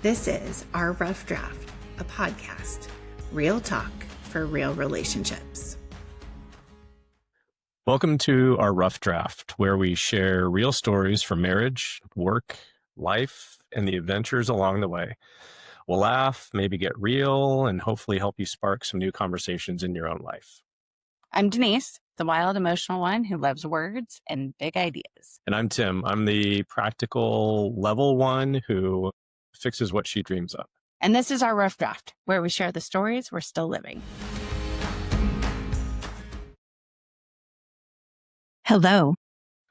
This is Our Rough Draft, a podcast, real talk for real relationships. Welcome to Our Rough Draft, where we share real stories from marriage, work, life, and the adventures along the way. We'll laugh, maybe get real, and hopefully help you spark some new conversations in your own life. I'm Denise, the wild, emotional one who loves words and big ideas. And I'm Tim. I'm the practical level one who fixes what she dreams of. And this is Our Rough Draft, where we share the stories we're still living. Hello.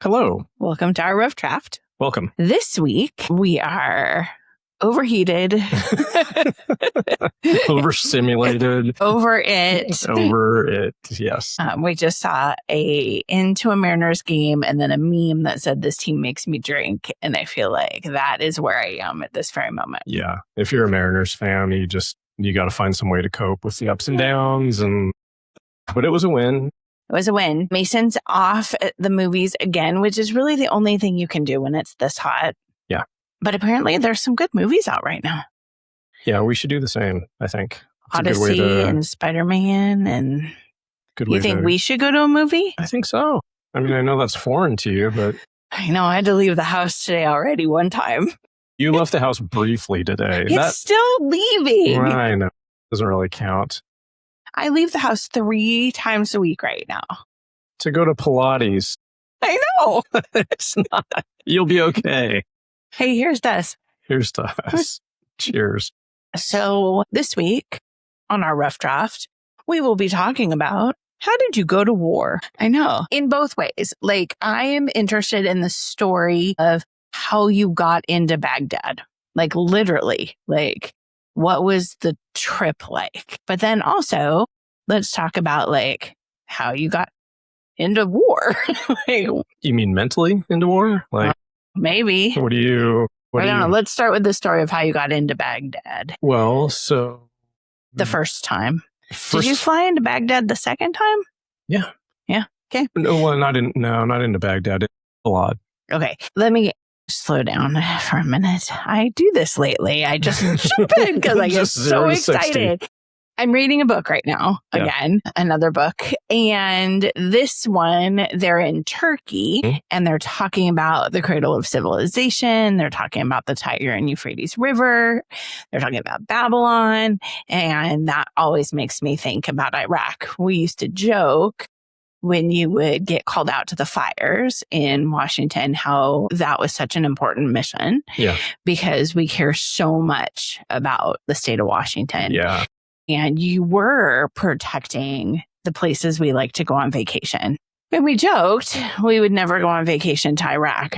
Hello. Welcome to Our Rough Draft. Welcome. This week, we are overheated. Overstimulated. Over it. Yes. We just saw into a Mariners game and then a meme that said, "This team makes me drink." And I feel like that is where I am at this very moment. Yeah. If you're a Mariners fan, you got to find some way to cope with the ups and downs. But it was a win. It was a win. Mason's off at the movies again, which is really the only thing you can do when it's this hot. Yeah. But apparently there's some good movies out right now. Yeah, we should do the same, I think. It's Odyssey and Spider-Man. And you think we should go to a movie? I think so. I mean, I know that's foreign to you, but... I know. I had to leave the house today already one time. You left the house briefly today. It's still leaving. I know. Doesn't really count. I leave the house 3 times a week right now. To go to Pilates. I know. It's not. You'll be okay. Hey, here's Des. Here's to us. Cheers. So this week on Our Rough Draft, we will be talking about, how did you go to war? I know. In both ways. Like, I am interested in the story of how you got into Baghdad. Like, literally. Like, what was the trip like? But then also, let's talk about, like, how you got into war. Like, you mean mentally into war? Like, maybe. I don't know. Let's start with the story of how you got into Baghdad. Well, so... The first time. Did you fly into Baghdad the second time? Yeah. Yeah. Okay. No, well, not into Baghdad. It's a lot. Okay. Let me slow down for a minute. I do this lately. I just jump in because I get so excited. I'm reading a book right now. Again, another book. And this one, they're in Turkey and they're talking about the cradle of civilization. They're talking about the Tiger and Euphrates River. They're talking about Babylon. And that always makes me think about Iraq. We used to joke when you would get called out to the fires in Washington, how that was such an important mission. Yeah. Because we care so much about the state of Washington. Yeah. And you were protecting the places we like to go on vacation. And we joked we would never go on vacation to Iraq.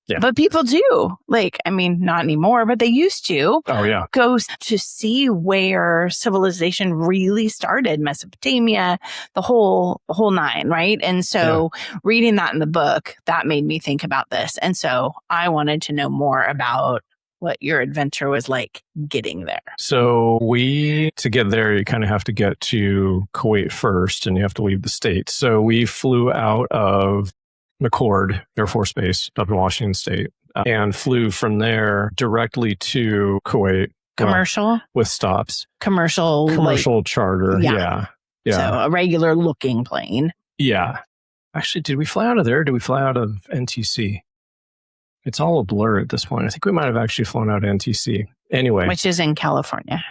Yeah. But people do. Like, I mean, not anymore, but they used to. Oh, yeah. Go to see where civilization really started, Mesopotamia, the whole 9, right? And so reading that in the book, that made me think about this. And so I wanted to know more about what your adventure was like getting there. So to get there, you kind of have to get to Kuwait first and you have to leave the state. So we flew out of McCord Air Force Base up in Washington State and flew from there directly to Kuwait. Commercial? With stops. Commercial charter. Yeah. So a regular looking plane. Yeah. Actually, did we fly out of there? Or did we fly out of NTC? It's all a blur at this point. I think we might have actually flown out of NTC. Anyway. Which is in California.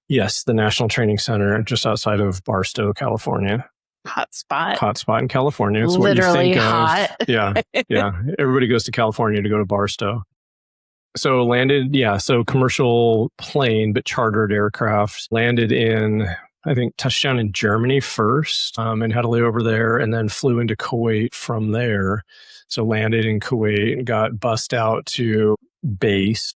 Yes, the National Training Center just outside of Barstow, California. Hot spot in California. It's literally what you think hot. Of. Yeah. Everybody goes to California to go to Barstow. So commercial plane, but chartered aircraft landed touchdown in Germany first and had a layover there and then flew into Kuwait from there. So landed in Kuwait and got bussed out to base,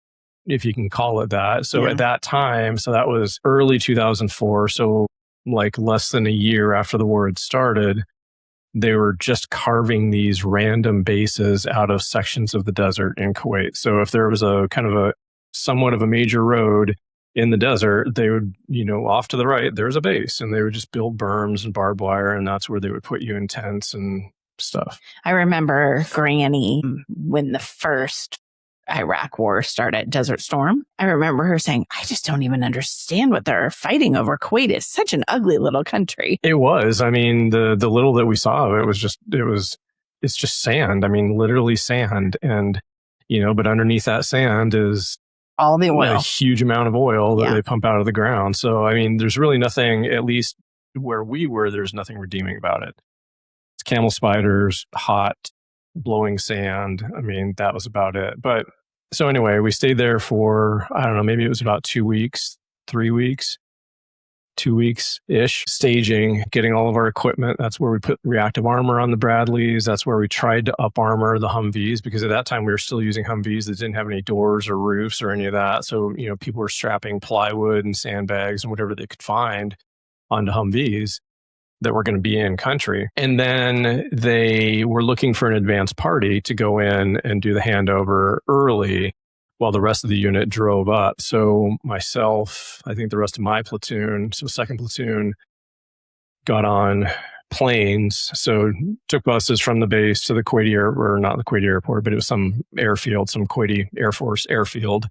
if you can call it that. So at that time, so that was early 2004. So like less than a year after the war had started, they were just carving these random bases out of sections of the desert in Kuwait. So if there was a kind of a somewhat of a major road in the desert, they would, off to the right, there's a base and they would just build berms and barbed wire. And that's where they would put you in tents and stuff. I remember Granny when the first Iraq war started, Desert Storm. I remember her saying, I just don't even understand what they're fighting over. Kuwait is such an ugly little country. It was. I mean, the little that we saw of it was it's just sand. I mean, literally sand. And, but underneath that sand is all the oil, a huge amount of oil that they pump out of the ground. So, I mean, there's really nothing, at least where we were, there's nothing redeeming about it. It's camel spiders, hot, blowing sand. I mean, that was about it. But so anyway, we stayed there for, I don't know, maybe it was about 2 weeks, 3 weeks, 2 weeks-ish, staging, getting all of our equipment. That's where we put reactive armor on the Bradleys. That's where we tried to up armor the Humvees, because at that time we were still using Humvees that didn't have any doors or roofs or any of that. So, people were strapping plywood and sandbags and whatever they could find onto Humvees that were going to be in country. And then they were looking for an advance party to go in and do the handover early while the rest of the unit drove up. So myself, I think the rest of my platoon, so second platoon, got on planes. So took buses from the base to the Kuwaiti or not the Kuwaiti airport, but it was some airfield, some Kuwaiti Air Force airfield.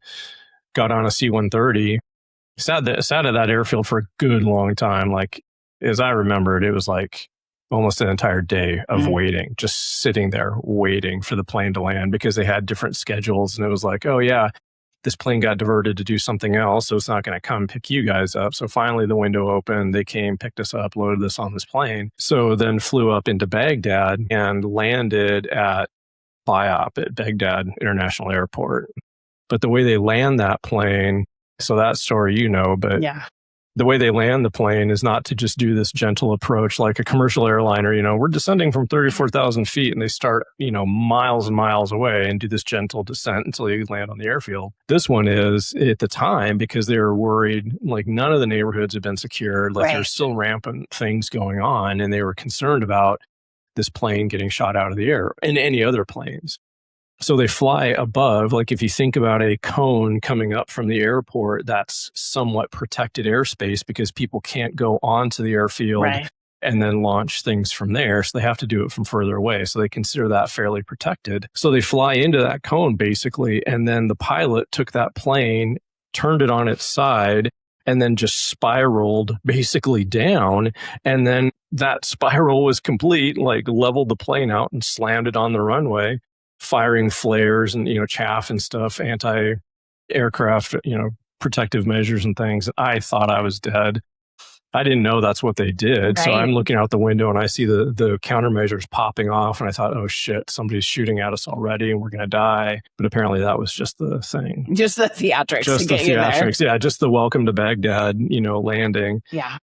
Got on a C-130. Sat at that airfield for a good long time. Like, as I remembered, it was like almost an entire day of waiting, just sitting there waiting for the plane to land, because they had different schedules. And it was like, oh yeah, this plane got diverted to do something else, so it's not going to come pick you guys up. So finally the window opened, they came, picked us up, loaded us on this plane. So then flew up into Baghdad and landed at BIOP at Baghdad International Airport. But the way they land that plane, so that story, but the way they land the plane is not to just do this gentle approach like a commercial airliner. We're descending from 34,000 feet and they start, miles and miles away and do this gentle descent until you land on the airfield. This one is, at the time, because they were worried, like none of the neighborhoods had been secured, like there's still rampant things going on, and they were concerned about this plane getting shot out of the air and any other planes. So they fly above, like if you think about a cone coming up from the airport, that's somewhat protected airspace because people can't go onto the airfield and then launch things from there. So they have to do it from further away. So they consider that fairly protected. So they fly into that cone basically. And then the pilot took that plane, turned it on its side, and then just spiraled basically down. And then that spiral was complete, like leveled the plane out and slammed it on the runway, firing flares and, chaff and stuff, anti-aircraft, protective measures and things. I thought I was dead. I didn't know that's what they did. Right. So I'm looking out the window and I see the countermeasures popping off. And I thought, oh shit, somebody's shooting at us already and we're going to die. But apparently that was just the thing. Just the theatrics. Just the theatrics. Yeah. Just the welcome to Baghdad, landing. Yeah.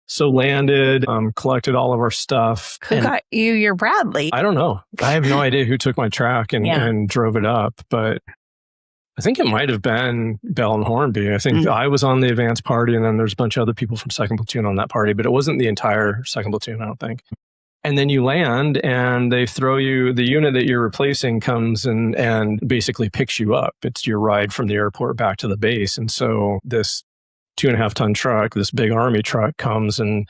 So landed, collected all of our stuff. Who got you your Bradley? I don't know. I have no idea who took my track and drove it up, but I think it might have been Bell and Hornby. I think I was on the advance party, and then there's a bunch of other people from second platoon on that party, but it wasn't the entire second platoon, I don't think. And then you land and they throw you, the unit that you're replacing comes and basically picks you up. It's your ride from the airport back to the base. And so this 2.5-ton truck, this big army truck, comes and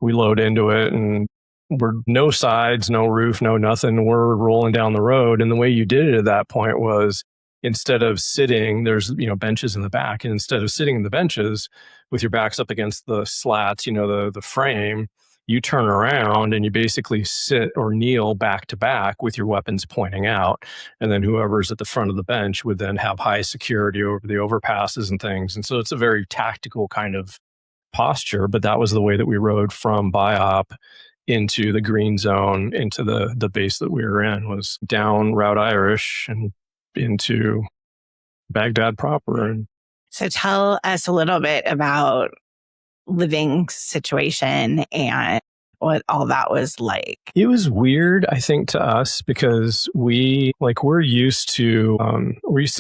we load into it, and we're no sides, no roof, no nothing. We're rolling down the road. And the way you did it at that point was, instead of sitting, there's, benches in the back. And instead of sitting in the benches with your backs up against the slats, the frame, you turn around and you basically sit or kneel back to back with your weapons pointing out. And then whoever's at the front of the bench would then have high security over the overpasses and things. And so it's a very tactical kind of posture, but that was the way that we rode from BIOP into the green zone, into the base that we were in, was down Route Irish and into Baghdad proper. So tell us a little bit about living situation and what all that was like. It was weird, I think, to us because we're used to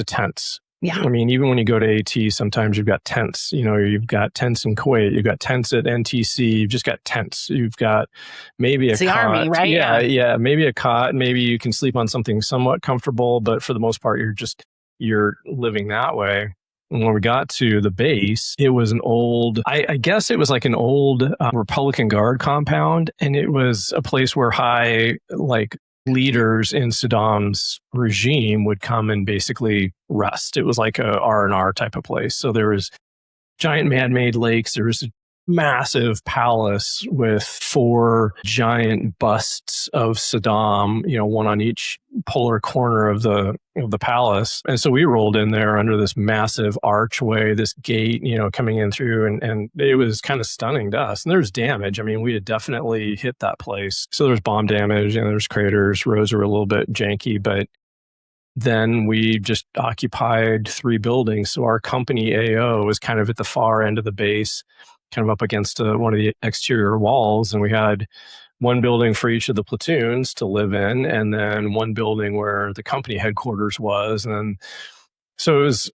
tents. Yeah. I mean, even when you go to AT, sometimes you've got tents. You've got tents in Kuwait, you've got tents at NTC, you've just got tents. You've got maybe a cot. The army, right? Yeah, maybe a cot. Maybe you can sleep on something somewhat comfortable, but for the most part, you're living that way. And when we got to the base, it was an old, I guess it was like an old Republican Guard compound. And it was a place where high, leaders in Saddam's regime would come and basically rest. It was like a R&R type of place. So there was giant man-made lakes. There was a massive palace with 4 giant busts of Saddam, one on each polar corner of the palace. And so we rolled in there under this massive archway, this gate, coming in through, and it was kind of stunning to us. And there's damage. I mean, we had definitely hit that place. So there's bomb damage and there's craters. Roads were a little bit janky, but then we just occupied 3 buildings. So our company AO was kind of at the far end of the base, kind of up against one of the exterior walls. And we had 1 building for each of the platoons to live in, and then 1 building where the company headquarters was. And so it was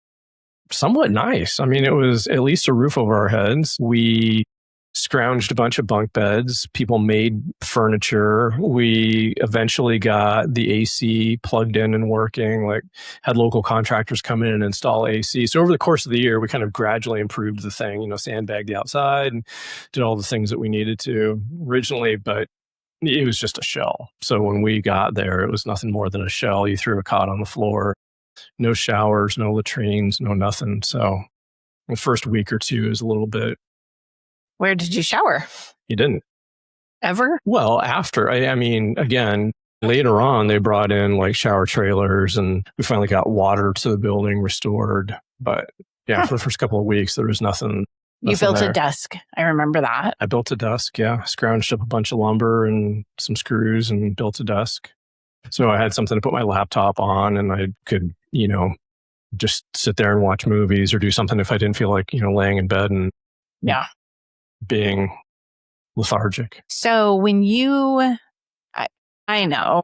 somewhat nice. I mean, it was at least a roof over our heads. We scrounged a bunch of bunk beds. People made furniture. We eventually got the AC plugged in and working, had local contractors come in and install AC. So over the course of the year, we kind of gradually improved the thing, sandbagged the outside and did all the things that we needed to originally, but it was just a shell. So when we got there, it was nothing more than a shell. You threw a cot on the floor, no showers, no latrines, no nothing. So the first week or two is a little bit. Where did you shower? You didn't. Ever? Well, after, I mean, again, later on, they brought in shower trailers and we finally got water to the building restored. But yeah, for the first couple of weeks, there was nothing. You built there. A desk. I remember that. I built a desk, yeah. Scrounged up a bunch of lumber and some screws and built a desk. So I had something to put my laptop on and I could, just sit there and watch movies or do something if I didn't feel like, laying in bed and being lethargic. So when you, I know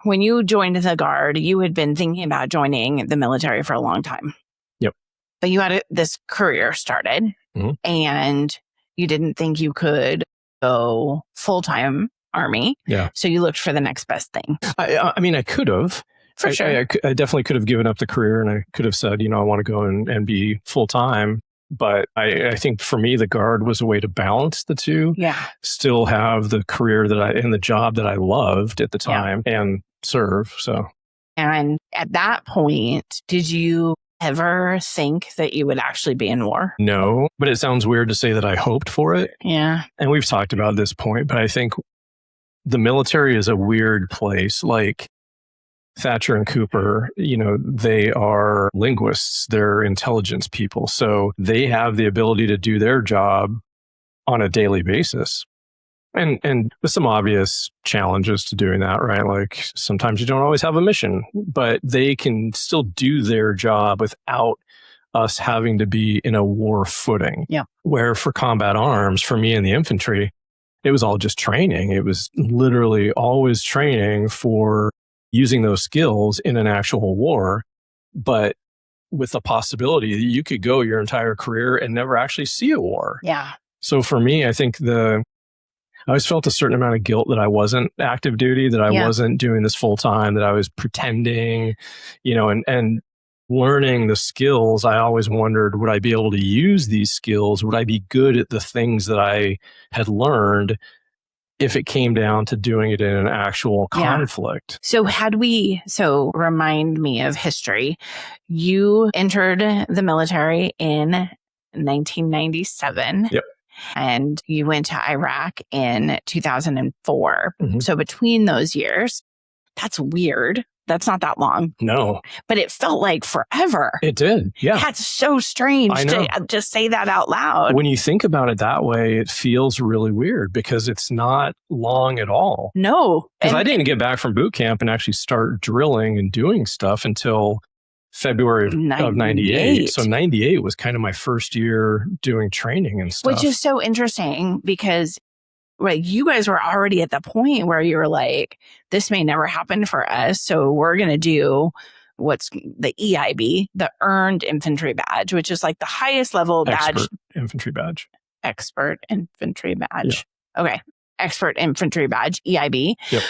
when you joined the Guard, you had been thinking about joining the military for a long time. Yep. But you had this career started and you didn't think you could go full-time Army. Yeah. So you looked for the next best thing. I mean, I could have. For sure. I definitely could have given up the career and I could have said, I want to go and be full-time. But I think for me, the Guard was a way to balance the two. Yeah. Still have the career and the job that I loved at the time and serve. So. And at that point, did you ever think that you would actually be in war? No, but it sounds weird to say that I hoped for it. Yeah. And we've talked about this point, but I think the military is a weird place. Thatcher and Cooper, they are linguists, they're intelligence people. So they have the ability to do their job on a daily basis. And with some obvious challenges to doing that, right? Sometimes you don't always have a mission, but they can still do their job without us having to be in a war footing. Yeah. Where for combat arms, for me in the infantry, it was all just training. It was literally always training for using those skills in an actual war, but with the possibility that you could go your entire career and never actually see a war. Yeah. So for me, I think I always felt a certain amount of guilt that I wasn't active duty, that I wasn't doing this full time, that I was pretending, and learning the skills. I always wondered, would I be able to use these skills? Would I be good at the things that I had learned if it came down to doing it in an actual conflict? So remind me of history. You entered the military in 1997. Yep. And you went to Iraq in 2004. Mm-hmm. So between those years, that's weird. That's not that long. No. But it felt like forever. It did. Yeah. That's so strange to just say that out loud. When you think about it that way, it feels really weird because it's not long at all. No. Because I didn't get back from boot camp and actually start drilling and doing stuff until February of 98. So 98 was kind of my first year doing training and stuff. Which is so interesting because you guys were already at the point where you were like, this may never happen for us. So we're going to do what's the EIB, the Earned Infantry Badge, which is the highest level badge. Expert Infantry Badge. Expert Infantry Badge. Yeah. Okay. Expert Infantry Badge, EIB. Yep.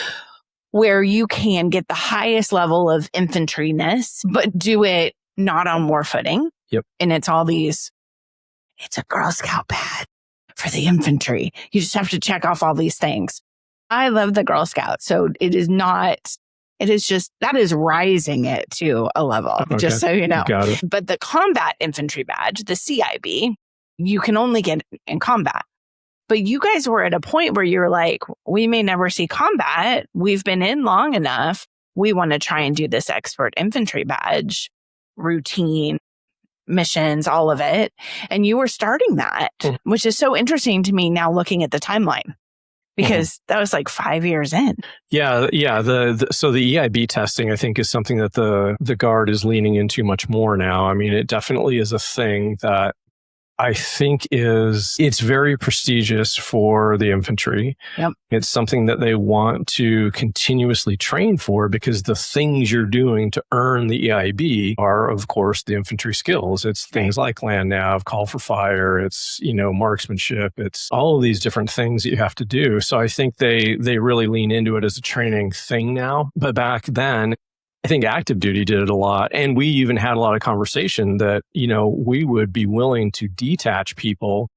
Where you can get the highest level of infantryness, but do it not on war footing. Yep. And it's a Girl Scout badge for the infantry. You just have to check off all these things. I love the Girl Scouts. So it is not, it is just, that is rising it to a level, just so you know. Got it. But the combat infantry badge, the CIB, you can only get in combat. But you guys were at a point where you're like, we may never see combat. We've been in long enough. We want to try and do this expert infantry badge, routine, missions, all of it. And you were starting that, which is so interesting to me now looking at the timeline, because that was like 5 years in. Yeah. So the EIB testing, I think, is something that the Guard is leaning into much more now. I mean, it definitely is a thing that I think it's very prestigious for the infantry. Yep. It's something that they want to continuously train for, because the things you're doing to earn the EIB are, of course, the infantry skills. It's things like land nav, call for fire. It's, marksmanship. It's all of these different things that you have to do. So I think they really lean into it as a training thing now. But back then, I think active duty did it a lot. And we even had a lot of conversation that, we would be willing to detach people,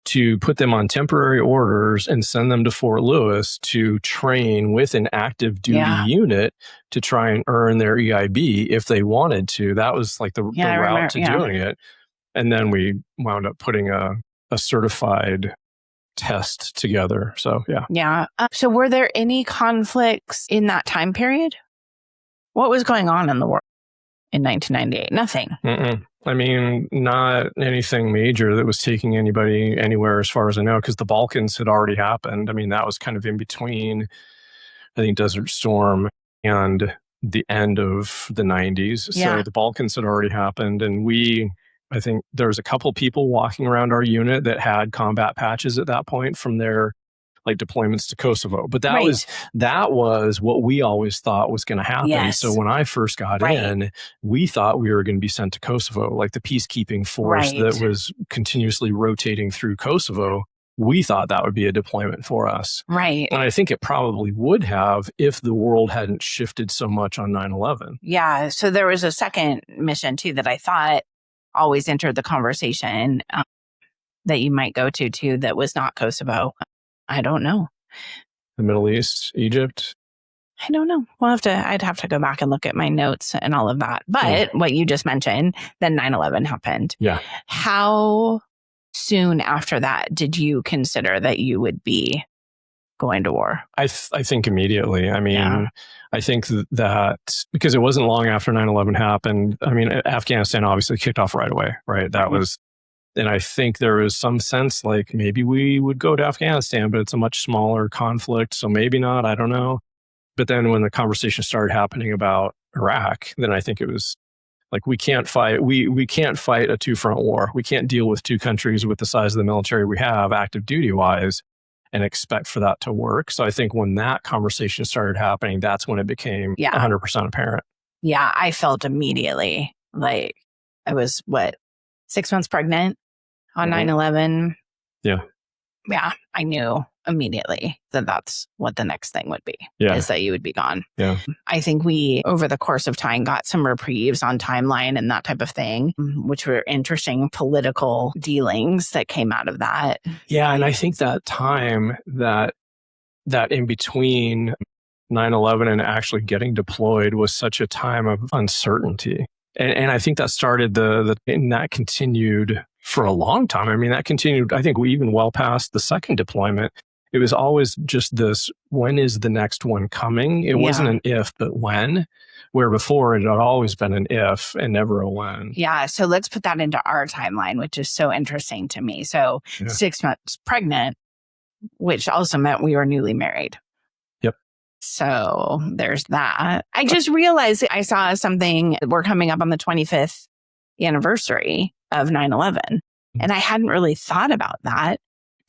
to put them on temporary orders and send them to Fort Lewis to train with an active duty unit to try and earn their EIB if they wanted to. That was like the route to doing it. And then we wound up putting a certified test together. So, yeah. Yeah. So were there any conflicts in that time period? What was going on in the world in 1998? Nothing. I mean, not anything major that was taking anybody anywhere, as far as I know, because the Balkans had already happened. I mean, that was kind of in between, I think, Desert Storm and the end of the 90s. So the Balkans had already happened. And I think there was a couple people walking around our unit that had combat patches at that point from their deployments to Kosovo. But that was what we always thought was going to happen. Yes. So when I first got in, we thought we were going to be sent to Kosovo, like the peacekeeping force that was continuously rotating through Kosovo. We thought that would be a deployment for us. Right. And I think it probably would have if the world hadn't shifted so much on 9/11. Yeah. So there was a second mission too that I thought always entered the conversation that you might go to too, that was not Kosovo. I don't know. The Middle East, Egypt? I don't know. I'd have to go back and look at my notes and all of that. But what you just mentioned, then 9/11 happened. Yeah. How soon after that did you consider that you would be going to war? I think immediately. I mean, I think that because it wasn't long after 9/11 happened. I mean, Afghanistan obviously kicked off right away, right? That was... And I think there was some sense like maybe we would go to Afghanistan, but it's a much smaller conflict. So maybe not, I don't know. But then when the conversation started happening about Iraq, then I think it was like, we can't fight. We can't fight a two-front war. We can't deal with two countries with the size of the military we have active duty wise and expect for that to work. So I think when that conversation started happening, that's when it became 100% apparent. Yeah, I felt immediately like I was 6 months pregnant on 9/11. Yeah. Yeah. I knew immediately that that's what the next thing would be, is that you would be gone. Yeah. I think we, over the course of time, got some reprieves on timeline and that type of thing, which were interesting political dealings that came out of that. Yeah. And I think that time that in between 9/11 and actually getting deployed was such a time of uncertainty. And I think that started and that continued for a long time. I mean, that continued, I think we even well past the second deployment. It was always just this, when is the next one coming? It wasn't an if, but when, where before it had always been an if and never a when. Yeah. So let's put that into our timeline, which is so interesting to me. So 6 months pregnant, which also meant we were newly married. So there's that. I just realized I saw something. We're coming up on the 25th anniversary of 9/11. And I hadn't really thought about that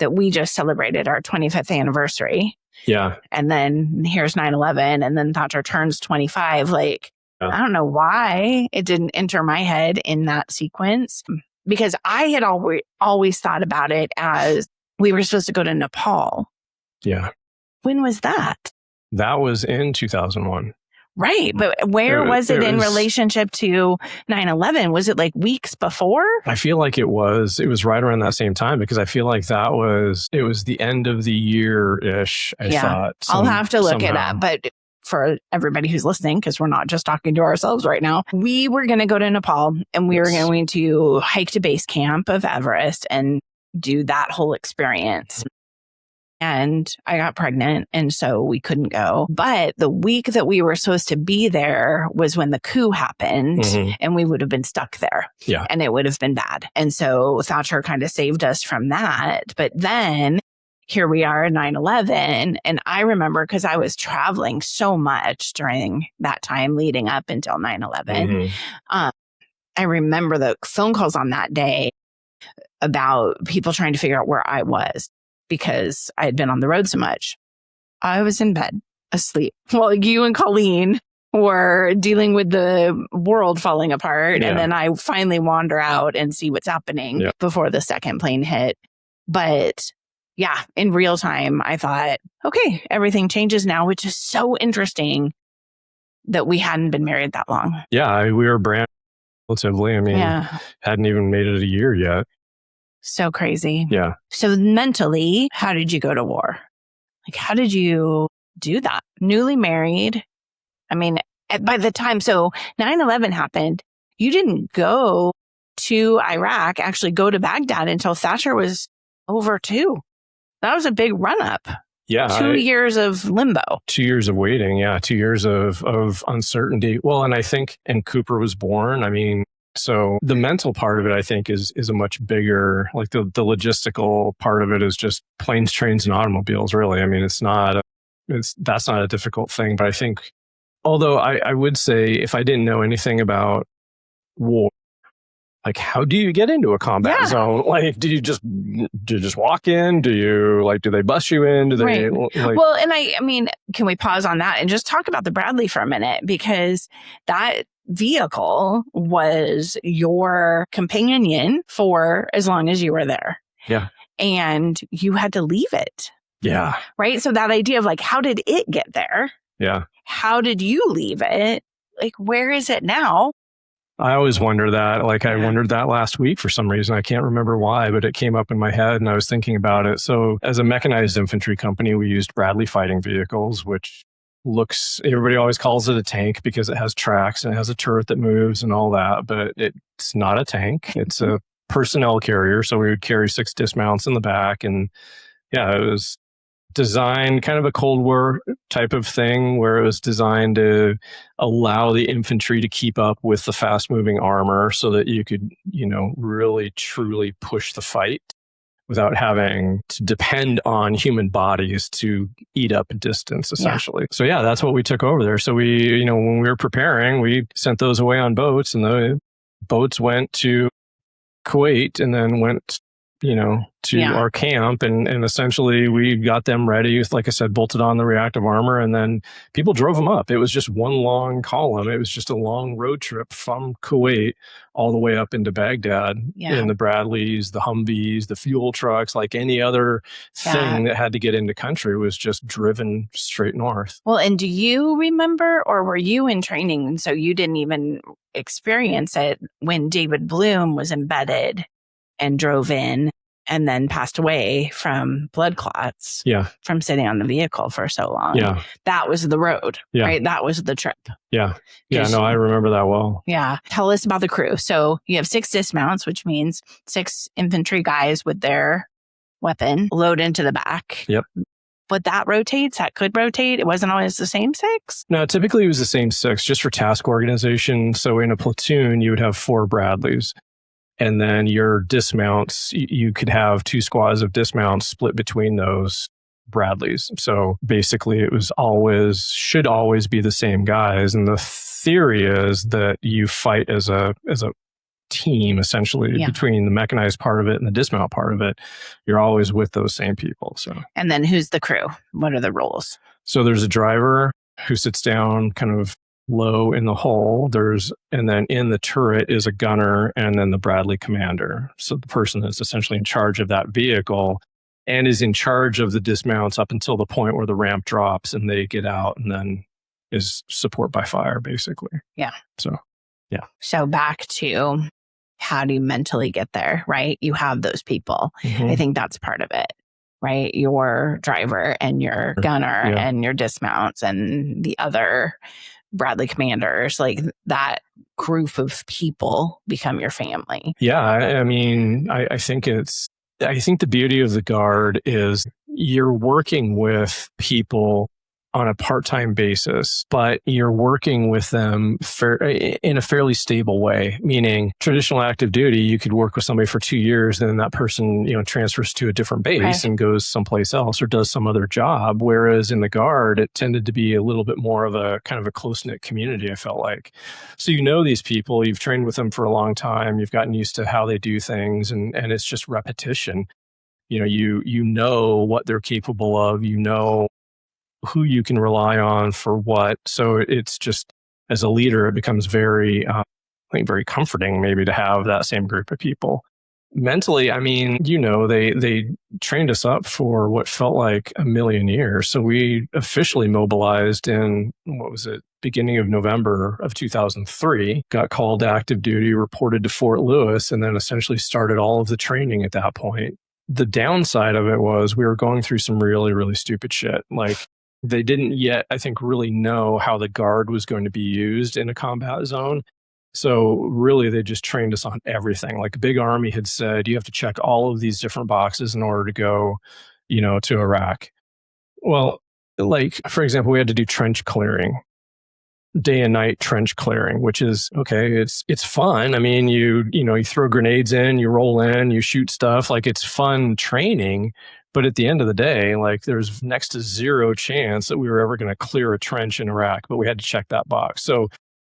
we just celebrated our 25th anniversary. Yeah. And then here's 9/11. And then Thatcher turns 25. I don't know why it didn't enter my head in that sequence, because I had always thought about it as we were supposed to go to Nepal. Yeah. When was that? That was in 2001. Right. But where was it in relationship to 9/11? Was it like weeks before? I feel like it was right around that same time, because I feel like it was the end of the year-ish, I thought. I'll have to look it up. But for everybody who's listening, because we're not just talking to ourselves right now, we were going to go to Nepal and we were going to hike to base camp of Everest and do that whole experience. And I got pregnant, and so we couldn't go. But the week that we were supposed to be there was when the coup happened, and we would have been stuck there. Yeah. And it would have been bad. And so Thatcher kind of saved us from that. But then here we are at 9/11. And I remember, because I was traveling so much during that time leading up until 9/11. I remember the phone calls on that day about people trying to figure out where I was, because I had been on the road so much. I was in bed, asleep. Well, you and Colleen were dealing with the world falling apart. Yeah. And then I finally wander out and see what's happening before the second plane hit. But yeah, in real time, I thought, okay, everything changes now, which is so interesting that we hadn't been married that long. Yeah, we were brand relatively. I mean, hadn't even made it a year yet. So crazy. Yeah. So mentally, how did you go to war? Like, how did you do that? Newly married. I mean, by the time, so 9/11 happened, you didn't go to Iraq, actually go to Baghdad until Thatcher was over too. That was a big run up. Yeah. 2 years of limbo. 2 years of waiting. Yeah. 2 years of uncertainty. Well, and I think, and Cooper was born. I mean, so the mental part of it, I think, is a much bigger, like the logistical part of it is just planes, trains, and automobiles, really. I mean, that's not a difficult thing. But I think, although I would say, if I didn't know anything about war, like, how do you get into a combat zone? Like, do you just walk in? Do they bus you in? Do they? Like, well, and I mean, can we pause on that and just talk about the Bradley for a minute? Because that vehicle was your companion for as long as you were there. Yeah. And you had to leave it. Yeah. Right. So that idea of like, how did it get there? Yeah. How did you leave it? Like, where is it now? I always wonder that. Like, I wondered that last week for some reason. I can't remember why, but it came up in my head and I was thinking about it. So as a mechanized infantry company, we used Bradley fighting vehicles, which everybody always calls it a tank because it has tracks and it has a turret that moves and all that, but it's not a tank. It's a personnel carrier. So we would carry 6 dismounts in the back. And yeah, it was designed kind of a Cold War type of thing where it was designed to allow the infantry to keep up with the fast moving armor so that you could, really truly push the fight without having to depend on human bodies to eat up distance, essentially. Yeah. So yeah, that's what we took over there. So we, when we were preparing, we sent those away on boats, and the boats went to Kuwait and then went, to our camp. And essentially we got them ready, like I said, bolted on the reactive armor, and then people drove them up. It was just one long column. It was just a long road trip from Kuwait all the way up into Baghdad in the Bradleys, the Humvees, the fuel trucks, like any other thing that had to get into country was just driven straight north. Well, and do you remember, or were you in training, so you didn't even experience it, when David Bloom was embedded and drove in and then passed away from blood clots from sitting on the vehicle for so long? Yeah. That was the road, right? That was the trip. Yeah. Yeah, no, I remember that well. Yeah. Tell us about the crew. So you have 6 dismounts, which means 6 infantry guys with their weapon load into the back. Yep. But that rotates, that could rotate. It wasn't always the same 6? No, typically it was the same 6, just for task organization. So in a platoon, you would have 4 Bradleys. And then your dismounts, you could have 2 squads of dismounts split between those Bradleys. So basically it should always be the same guys. And the theory is that you fight as a team, essentially, between the mechanized part of it and the dismount part of it. You're always with those same people. So, and then who's the crew? What are the roles? So there's a driver who sits down kind of low in the hull. And then in the turret is a gunner and then the Bradley commander. So the person that's essentially in charge of that vehicle and is in charge of the dismounts up until the point where the ramp drops and they get out, and then is support by fire, basically. Yeah. So, yeah. So back to how do you mentally get there, right? You have those people. Mm-hmm. I think that's part of it, right? Your driver and your gunner and your dismounts and the other Bradley commanders, like that group of people become your family. Yeah. I mean, I think the beauty of the Guard is you're working with people on a part-time basis, but you're working with them in a fairly stable way, meaning traditional active duty, you could work with somebody for 2 years, and then that person, transfers to a different base and goes someplace else or does some other job. Whereas in the Guard, it tended to be a little bit more of a kind of a close-knit community, I felt like. So these people, you've trained with them for a long time, you've gotten used to how they do things, and it's just repetition. You know what they're capable of, who you can rely on for what. So it's just, as a leader, it becomes very, very comforting maybe to have that same group of people. Mentally, I mean, they trained us up for what felt like a million years. So we officially mobilized in, beginning of November of 2003, got called to active duty, reported to Fort Lewis, and then essentially started all of the training at that point. The downside of it was we were going through some really, really stupid shit. Like, they didn't yet, I think, really know how the Guard was going to be used in a combat zone. So really, they just trained us on everything. Like, Big Army had said, you have to check all of these different boxes in order to go, to Iraq. Well, like, for example, we had to do trench clearing, day and night trench clearing, which is, okay, it's fun. I mean, you throw grenades in, you roll in, you shoot stuff. Like, it's fun training. But at the end of the day, like, there's next to zero chance that we were ever going to clear a trench in Iraq, but we had to check that box. So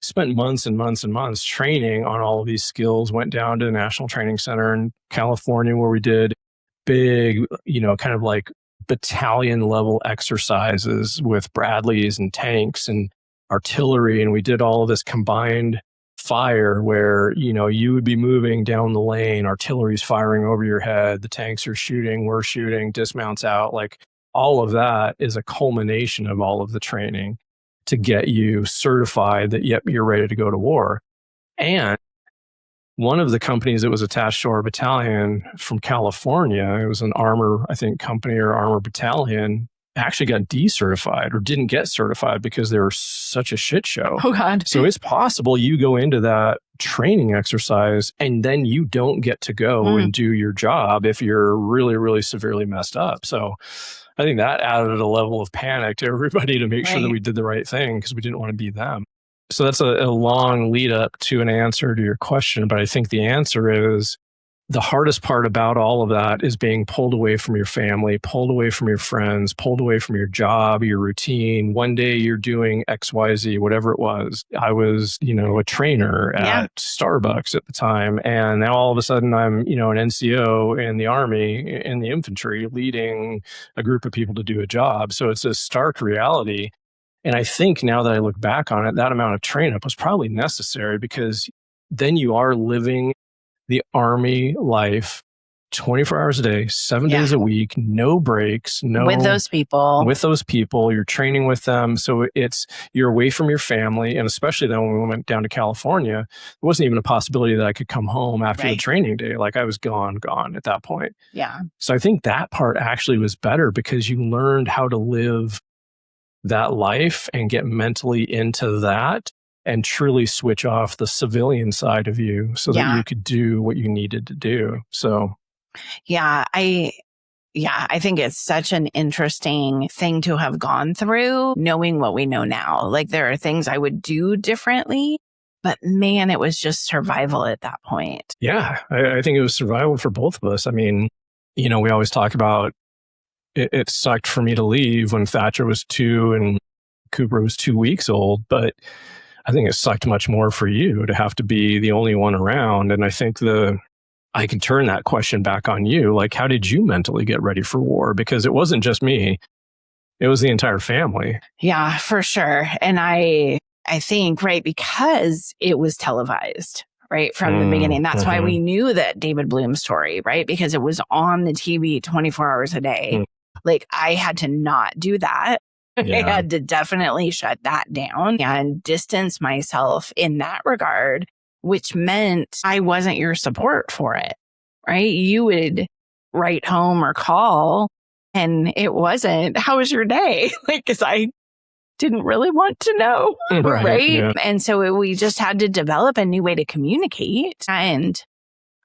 spent months and months and months training on all of these skills, went down to the National Training Center in California where we did big, kind of like battalion level exercises with Bradleys and tanks and artillery. And we did all of this combined fire where, you would be moving down the lane, artillery's firing over your head, the tanks are shooting, we're shooting, dismounts out. Like, all of that is a culmination of all of the training to get you certified that, yep, you're ready to go to war. And one of the companies that was attached to our battalion from California, it was an armor, I think, company or armor battalion, actually got decertified or didn't get certified because they were such a shit show. Oh, God. So it's possible you go into that training exercise and then you don't get to go and do your job if you're really, really severely messed up. So I think that added a level of panic to everybody to make sure that we did the right thing because we didn't want to be them. So that's a long lead up to an answer to your question. But I think the answer is, the hardest part about all of that is being pulled away from your family, pulled away from your friends, pulled away from your job, your routine. One day you're doing XYZ, whatever it was. I was, a trainer at Starbucks at the time. And now all of a sudden I'm, an NCO in the Army, in the infantry, leading a group of people to do a job. So it's a stark reality. And I think now that I look back on it, that amount of train up was probably necessary because then you are living the Army life 24 hours a day, 7 days a week, no breaks, with those people, you're training with them. So you're away from your family. And especially then when we went down to California, it wasn't even a possibility that I could come home after the training day. Like, I was gone at that point. Yeah. So I think that part actually was better because you learned how to live that life and get mentally into that and truly switch off the civilian side of you so that you could do what you needed to do. So, I think it's such an interesting thing to have gone through, knowing what we know now. Like, there are things I would do differently, but man, it was just survival at that point. Yeah, I think it was survival for both of us. I mean, we always talk about it sucked for me to leave when Thatcher was 2 and Cooper was 2 weeks old, but I think it sucked much more for you to have to be the only one around. And I think I can turn that question back on you. Like, how did you mentally get ready for war? Because it wasn't just me. It was the entire family. Yeah, for sure. And I think, because it was televised, right, from the beginning. That's why we knew that David Bloom's story, right? Because it was on the TV 24 hours a day. Like, I had to not do that. I had to definitely shut that down and distance myself in that regard, which meant I wasn't your support for it, right? You would write home or call and it wasn't, how was your day? Because I didn't really want to know, right? Yeah. And so we just had to develop a new way to communicate. And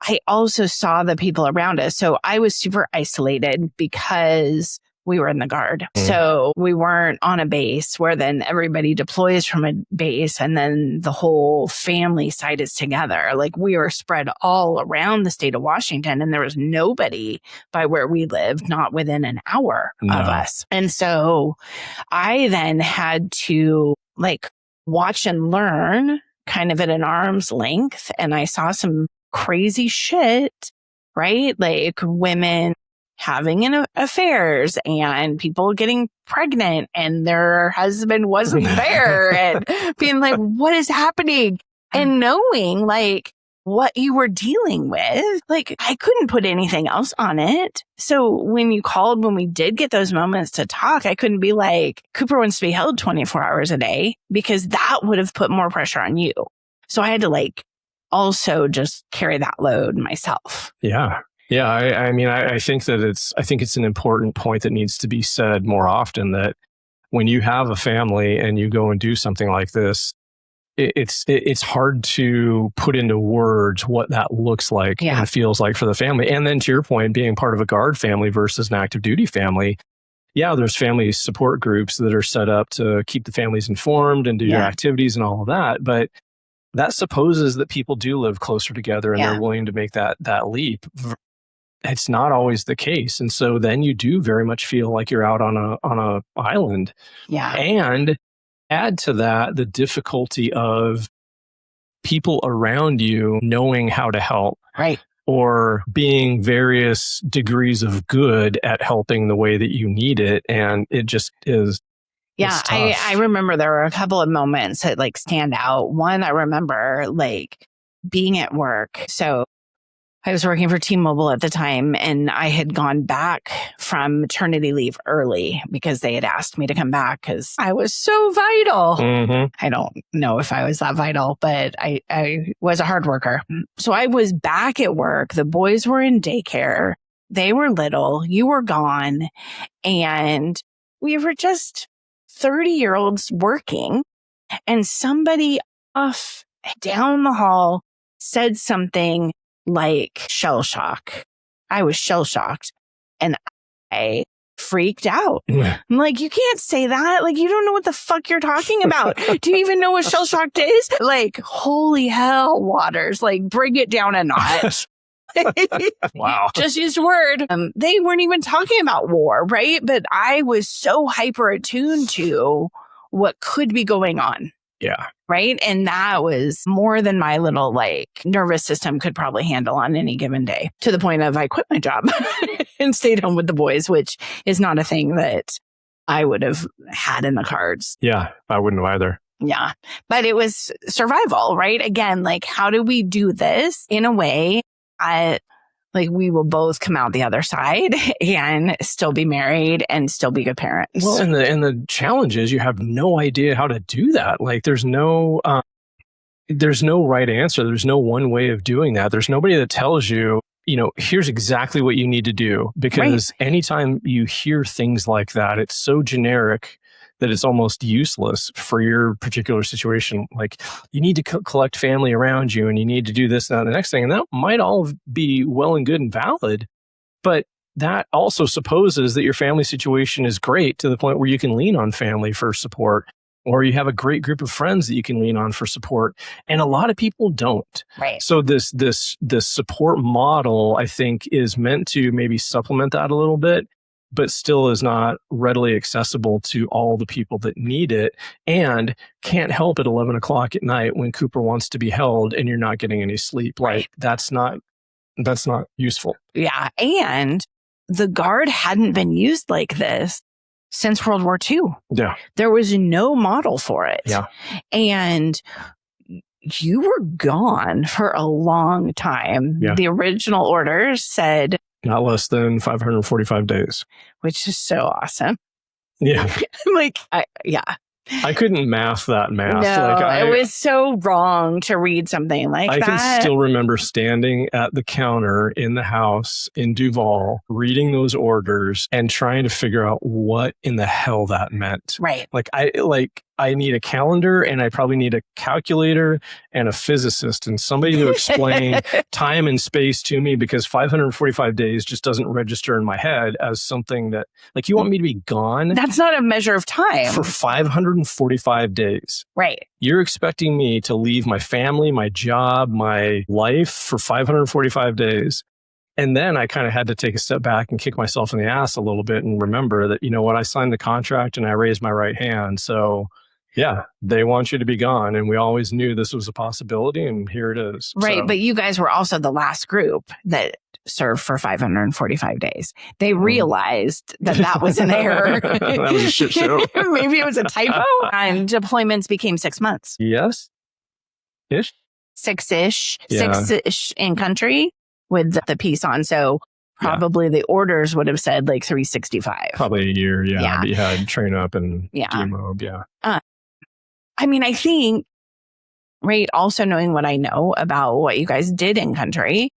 I also saw the people around us. So I was super isolated because we were in the Guard. So we weren't on a base where then everybody deploys from a base and then the whole family side is together. Like we were spread all around the state of Washington and there was nobody by where we lived, not within an hour of us. And so I then had to watch and learn kind of at an arm's length. And I saw some crazy shit, right? Like women having affairs and people getting pregnant and their husband wasn't there and being like, what is happening? And knowing what you were dealing with, I couldn't put anything else on it. So when you called, when we did get those moments to talk, I couldn't be like, Cooper wants to be held 24 hours a day because that would have put more pressure on you. So I had to also just carry that load myself. Yeah. Yeah, I mean, I think that it's an important point that needs to be said more often, that when you have a family and you go and do something like this, it's hard to put into words what that looks like and feels like for the family. And then to your point, being part of a Guard family versus an active duty family, there's family support groups that are set up to keep the families informed and do your activities and all of that. But that supposes that people do live closer together and they're willing to make that leap. It's not always the case. And so then you do very much feel like you're out on a island. Yeah. And add to that the difficulty of people around you knowing how to help. Right. Or being various degrees of good at helping the way that you need it. And it just is. Yeah. I remember there were a couple of moments that stand out. One, I remember being at work. So I was working for T-Mobile at the time and I had gone back from maternity leave early because they had asked me to come back because I was so vital. I don't know if I was that vital, but I was a hard worker. So I was back at work. The boys were in daycare. They were little. You were gone. And we were just 30-year-olds working. And somebody off down the hall said something like shell shock. I was shell shocked and I freaked out. I'm like, you can't say that. You don't know what the fuck you're talking about. Do you even know what shell shocked is? Holy hell, Waters, bring it down a notch. Wow. Just used a word. They weren't even talking about war, right? But I was so hyper attuned to what could be going on. Yeah. Right. And that was more than my little nervous system could probably handle on any given day, to the point of I quit my job and stayed home with the boys, which is not a thing that I would have had in the cards. Yeah, I wouldn't have either. Yeah. But it was survival, right? Again, how do we do this in a way we will both come out the other side and still be married and still be good parents. Well, and the challenge is you have no idea how to do that. There's no right answer. There's no one way of doing that. There's nobody that tells you, here's exactly what you need to do. Because anytime you hear things like that, it's so generic that it's almost useless for your particular situation. You need to collect family around you and you need to do this, that, and the next thing. And that might all be well and good and valid, but that also supposes that your family situation is great to the point where you can lean on family for support, or you have a great group of friends that you can lean on for support. And a lot of people don't. Right. So this support model, I think, is meant to maybe supplement that a little bit, but still is not readily accessible to all the people that need it, and can't help at 11 o'clock at night when Cooper wants to be held and you're not getting any sleep. That's not useful. Yeah. And the Guard hadn't been used like this since World War II. Yeah. There was no model for it. Yeah. And you were gone for a long time. Yeah. The original orders said not less than 545 days. Which is so awesome. Yeah. I'm like, I couldn't math that math. No, it was so wrong to read something like that. I can still remember standing at the counter in the house in Duval, reading those orders and trying to figure out what in the hell that meant. Right. I need a calendar, and I probably need a calculator and a physicist and somebody to explain time and space to me, because 545 days just doesn't register in my head as something that, like, you want me to be gone? That's not a measure of time. For 545 days. Right. You're expecting me to leave my family, my job, my life for 545 days. And then I kind of had to take a step back and kick myself in the ass a little bit and remember that, you know what, I signed the contract and I raised my right hand. So yeah, they want you to be gone. And we always knew this was a possibility, and here it is. Right. So. But you guys were also the last group that served for 545 days. They realized that was an error. That was a shit show. Maybe it was a typo. And deployments became 6 months. Yes. Ish. Six-ish in country with the piece on. So probably the orders would have said like 365. Probably a year. Yeah. But you had train up and demob. Yeah. I mean, I think, right, also knowing what I know about what you guys did in country,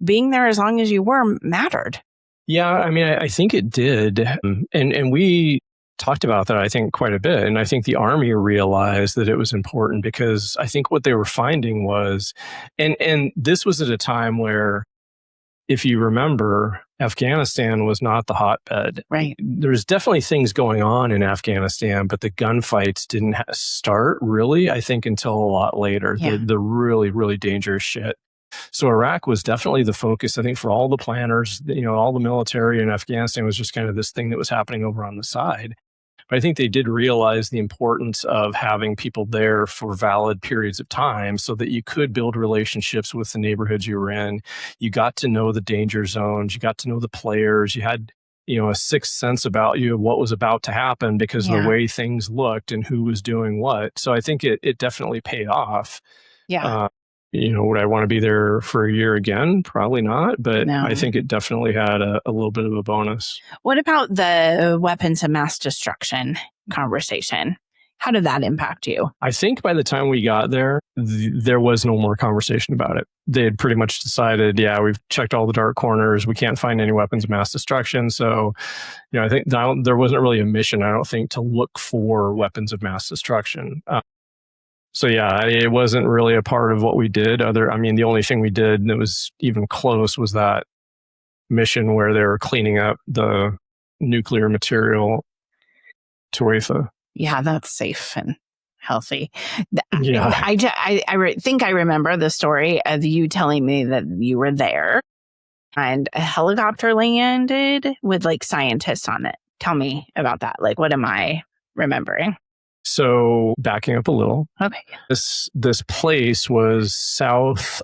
being there as long as you were mattered. Yeah, I mean, I think it did. And we talked about that, I think, quite a bit. And I think the Army realized that it was important, because I think what they were finding was, and this was at a time where, if you remember, Afghanistan was not the hotbed. Right. There's definitely things going on in Afghanistan, but the gunfights didn't start really, I think, until a lot later. Yeah. The really, really dangerous shit. So Iraq was definitely the focus, I think, for all the planners. You know, all the military in Afghanistan was just kind of this thing that was happening over on the side. But I think they did realize the importance of having people there for valid periods of time so that you could build relationships with the neighborhoods you were in. You got to know the danger zones. You got to know the players. You had, you know, a sixth sense about you of what was about to happen because of the way things looked and who was doing what. So I think it definitely paid off. Yeah. You know, would I want to be there for a year again? Probably not, but no. I think it definitely had a little bit of a bonus. What about the weapons of mass destruction conversation? How did that impact you? I think by the time we got there, there was no more conversation about it. They had pretty much decided, yeah, we've checked all the dark corners. We can't find any weapons of mass destruction. So, you know, I think there wasn't really a mission, I don't think, to look for weapons of mass destruction. So yeah, it wasn't really a part of what we did. The only thing we did that was even close was that mission where they were cleaning up the nuclear material Tuatha. Yeah, that's safe and healthy. Yeah. I think I remember the story of you telling me that you were there and a helicopter landed with like scientists on it. Tell me about that. Like, what am I remembering? So backing up a little, okay. This place was southeast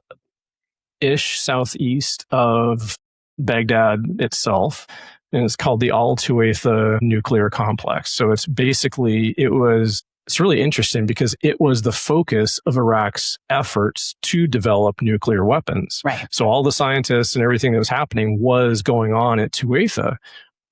of Baghdad itself, and it's called the Al Tuatha nuclear complex. So it's really interesting because it was the focus of Iraq's efforts to develop nuclear weapons. Right. So all the scientists and everything that was happening was going on at Tuatha.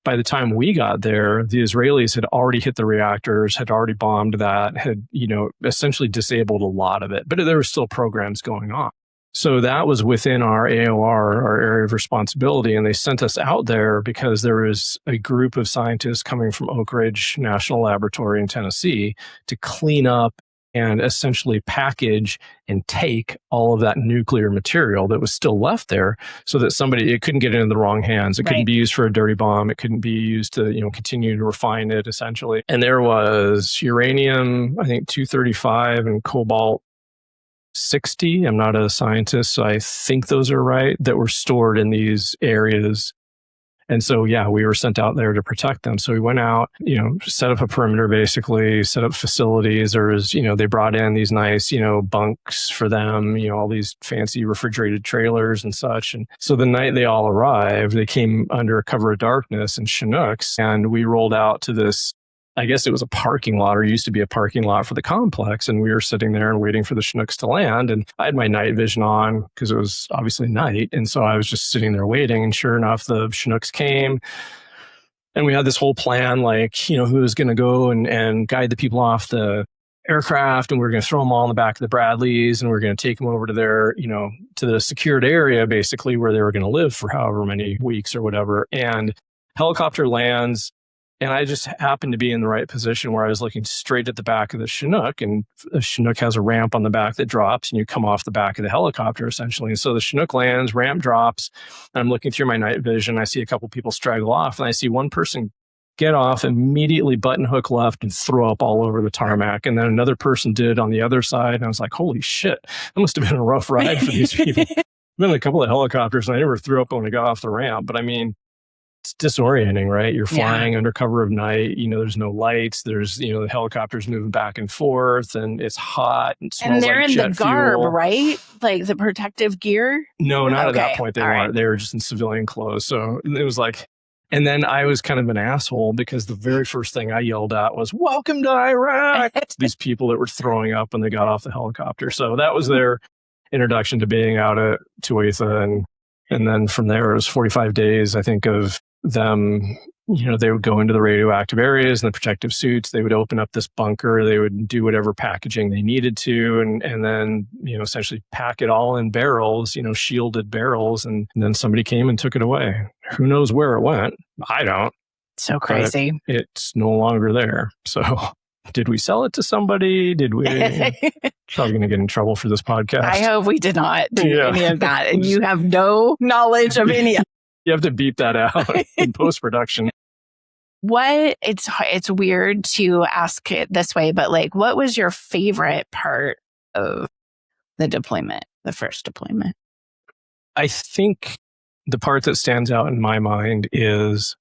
By the time we got there, the Israelis had already hit the reactors, had already bombed that, had, you know, essentially disabled a lot of it, but there were still programs going on. So that was within our AOR, our area of responsibility, and they sent us out there because there was a group of scientists coming from Oak Ridge National Laboratory in Tennessee to clean up and essentially package and take all of that nuclear material that was still left there so that it couldn't get into the wrong hands. It couldn't be used for a dirty bomb. It couldn't be used to, you know, continue to refine it essentially. And there was uranium, I think 235 and cobalt 60. I'm not a scientist, so I think those are right, that were stored in these areas. And so, yeah, we were sent out there to protect them. So we went out, you know, set up a perimeter, basically, set up facilities. They brought in these nice, you know, bunks for them, you know, all these fancy refrigerated trailers and such. And so the night they all arrived, they came under cover of darkness in Chinooks, and we rolled out to this, I guess it was a parking lot, or used to be a parking lot for the complex. And we were sitting there and waiting for the Chinooks to land. And I had my night vision on because it was obviously night. And so I was just sitting there waiting. And sure enough, the Chinooks came, And we had this whole plan, like, who was going to go and guide the people off the aircraft, and we were going to throw them all in the back of the Bradleys, and we are going to take them over to their, to the secured area, basically, where they were going to live for however many weeks or whatever. And helicopter lands, and I just happened to be in the right position where I was looking straight at the back of the Chinook, and the Chinook has a ramp on the back that drops, and you come off the back of the helicopter, essentially. And so the Chinook lands, ramp drops, and I'm looking through my night vision. I see a couple people straggle off, and I see one person get off, immediately button hook left and throw up all over the tarmac. And then another person did on the other side. And I was like, holy shit, that must have been a rough ride for these people. I've been in a couple of helicopters and I never threw up when I got off the ramp. But I mean, it's disorienting, right? You're flying under cover of night. There's no lights. There's, the helicopter's moving back and forth, and it's hot and smells and they're like in jet the garb, fuel. Like the protective gear? No, not at that point. They weren't. Right. They were just in civilian clothes. So it was like, and then I was kind of an asshole because the very first thing I yelled at was, "Welcome to Iraq." These people that were throwing up when they got off the helicopter. So that was their introduction to being out at Tuatha. And then from there, it was 45 days, I think, of them. They would go into the radioactive areas in the protective suits. They would open up this bunker. They would do whatever packaging they needed to, and then, essentially pack it all in barrels, shielded barrels. And then somebody came and took it away. Who knows where it went? I don't. So crazy. But it's no longer there. So did we sell it to somebody? Did we? Probably going to get in trouble for this podcast. I hope we did not do any of that. And you have no knowledge of any of You have to beep that out in post-production. It's weird to ask it this way, but like, what was your favorite part of the deployment, the first deployment? I think the part that stands out in my mind is,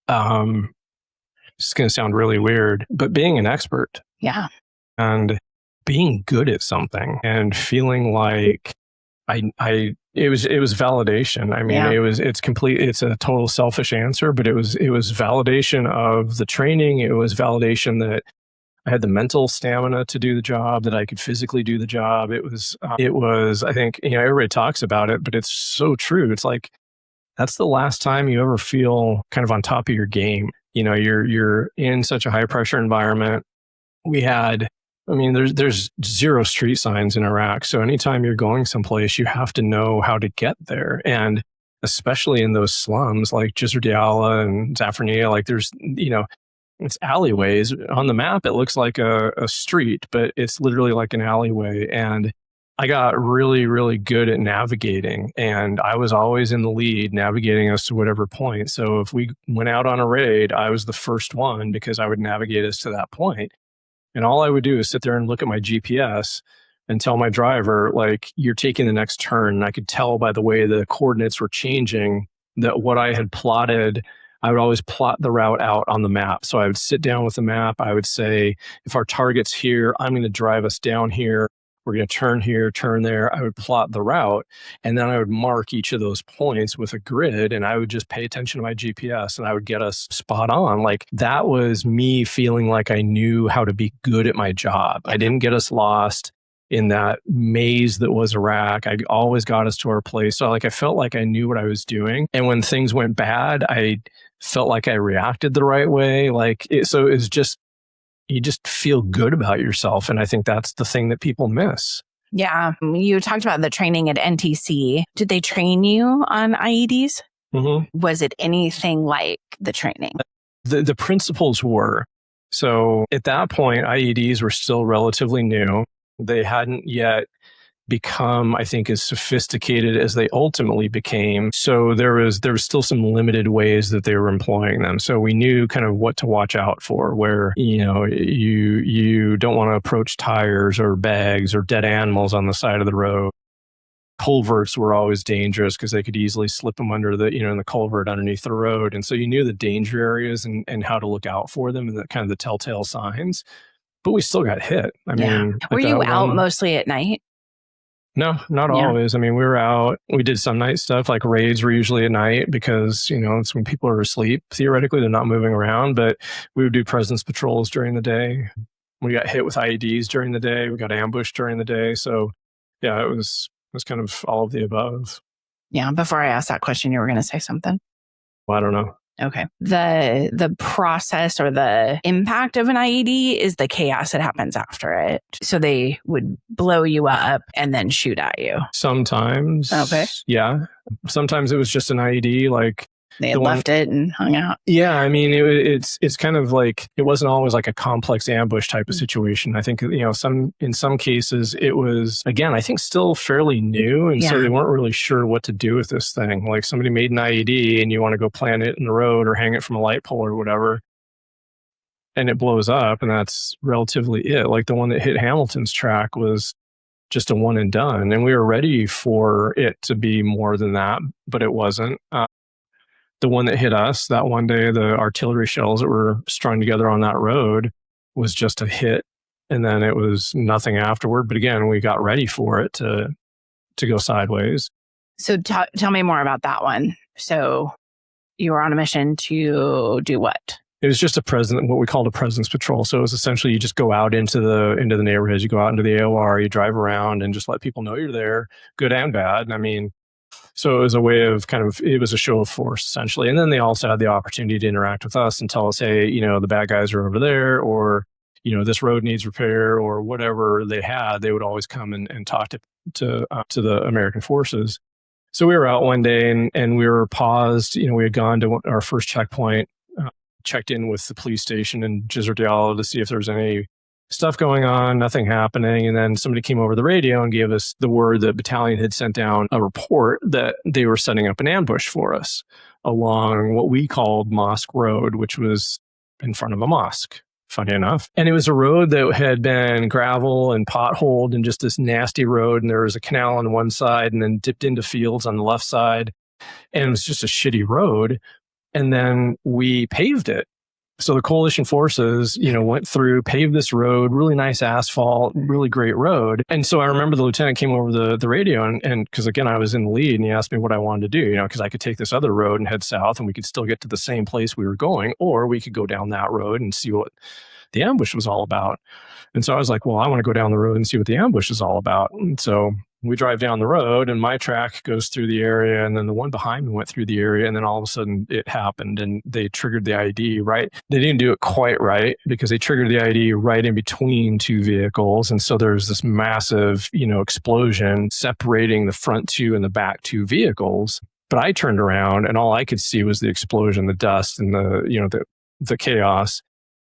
it's going to sound really weird, but being an expert. Yeah. And being good at something and feeling like it was validation. I mean, it's a total selfish answer, but it was validation of the training. It was validation that I had the mental stamina to do the job, that I could physically do the job. It was, I think, everybody talks about it, but it's so true. It's like, that's the last time you ever feel kind of on top of your game. You're in such a high pressure environment. There's 0 street signs in Iraq. So anytime you're going someplace, you have to know how to get there. And especially in those slums like Jisr Diyala and Zafrania, like there's, it's alleyways. On the map, it looks like a street, but it's literally like an alleyway. And I got really, really good at navigating, and I was always in the lead, navigating us to whatever point. So if we went out on a raid, I was the first one because I would navigate us to that point. And all I would do is sit there and look at my GPS and tell my driver, like, you're taking the next turn. And I could tell by the way the coordinates were changing that what I had plotted, I would always plot the route out on the map. So I would sit down with the map. I would say, if our target's here, I'm going to drive us down here. We're going to turn here, turn there. I would plot the route, and then I would mark each of those points with a grid, and I would just pay attention to my GPS, and I would get us spot on. Like, that was me feeling like I knew how to be good at my job. I didn't get us lost in that maze that was Iraq. I always got us to our place. So I felt like I knew what I was doing. And when things went bad, I felt like I reacted the right way. So it was just, you just feel good about yourself. And I think that's the thing that people miss. Yeah. You talked about the training at NTC. Did they train you on IEDs? Mm-hmm. Was it anything like the training? The principles were. So at that point, IEDs were still relatively new. They hadn't yet become, I think, as sophisticated as they ultimately became. So there was still some limited ways that they were employing them. So we knew kind of what to watch out for, where, you don't want to approach tires or bags or dead animals on the side of the road. Culverts were always dangerous because they could easily slip them under in the culvert underneath the road. And so you knew the danger areas and how to look out for them and the kind of the telltale signs. But we still got hit. I mean, were you out mostly at night? No, not always. I mean, we were out. We did some night stuff, like raids were usually at night because, it's when people are asleep. Theoretically, they're not moving around, but we would do presence patrols during the day. We got hit with IEDs during the day. We got ambushed during the day. So, yeah, it was kind of all of the above. Yeah. Before I asked that question, you were going to say something. Well, I don't know. Okay. The process or the impact of an IED is the chaos that happens after it. So they would blow you up and then shoot at you. Sometimes. Okay. Yeah. Sometimes it was just an IED, like they had left it and hung out. Yeah, I mean, it's kind of like, it wasn't always like a complex ambush type of situation. I think, in some cases it was, again, I think still fairly new. And so they weren't really sure what to do with this thing. Like somebody made an IED and you want to go plant it in the road or hang it from a light pole or whatever. And it blows up and that's relatively it. Like the one that hit Hamilton's track was just a one and done. And we were ready for it to be more than that, but it wasn't. The one that hit us that one day, the artillery shells that were strung together on that road, was just a hit. And then it was nothing afterward. But again, we got ready for it to go sideways. So tell me more about that one. So you were on a mission to do what? It was just what we called a presence patrol. So it was essentially you just go out into the neighborhoods, you go out into the AOR, you drive around and just let people know you're there, good and bad. And I mean, so it was a way of it was a show of force, essentially. And then they also had the opportunity to interact with us and tell us, hey, the bad guys are over there, or, this road needs repair, or whatever they had. They would always come and talk to the American forces. So we were out one day and we were paused. We had gone to our first checkpoint, checked in with the police station in Jisr Diyala to see if there was any stuff going on, nothing happening. And then somebody came over the radio and gave us the word that battalion had sent down a report that they were setting up an ambush for us along what we called Mosque Road, which was in front of a mosque, funny enough. And it was a road that had been gravel and potholed and just this nasty road. And there was a canal on one side and then dipped into fields on the left side. And it was just a shitty road. And then we paved it. So the coalition forces, went through, paved this road, really nice asphalt, really great road. And so I remember the lieutenant came over the radio and because again, I was in the lead and he asked me what I wanted to do, because I could take this other road and head south and we could still get to the same place we were going, or we could go down that road and see what the ambush was all about. And so I was like, well, I want to go down the road and see what the ambush is all about. And so we drive down the road and my track goes through the area and then the one behind me went through the area and then all of a sudden it happened and they triggered the IED, right? They didn't do it quite right because they triggered the IED right in between two vehicles. And so there's this massive, explosion separating the front two and the back two vehicles. But I turned around and all I could see was the explosion, the dust and the chaos.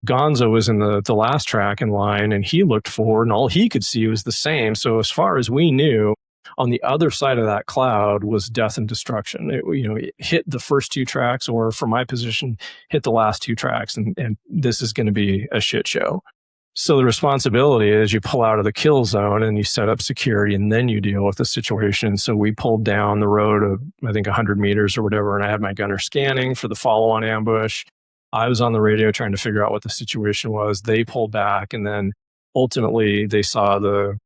Gonzo was in the last track in line and he looked forward and all he could see was the same. So as far as we knew, on the other side of that cloud was death and destruction. It hit the first two tracks, or from my position, hit the last two tracks. And this is going to be a shit show. So the responsibility is you pull out of the kill zone and you set up security and then you deal with the situation. So we pulled down the road of, I think, 100 meters or whatever. And I had my gunner scanning for the follow-on ambush. I was on the radio trying to figure out what the situation was. They pulled back, and then ultimately they saw the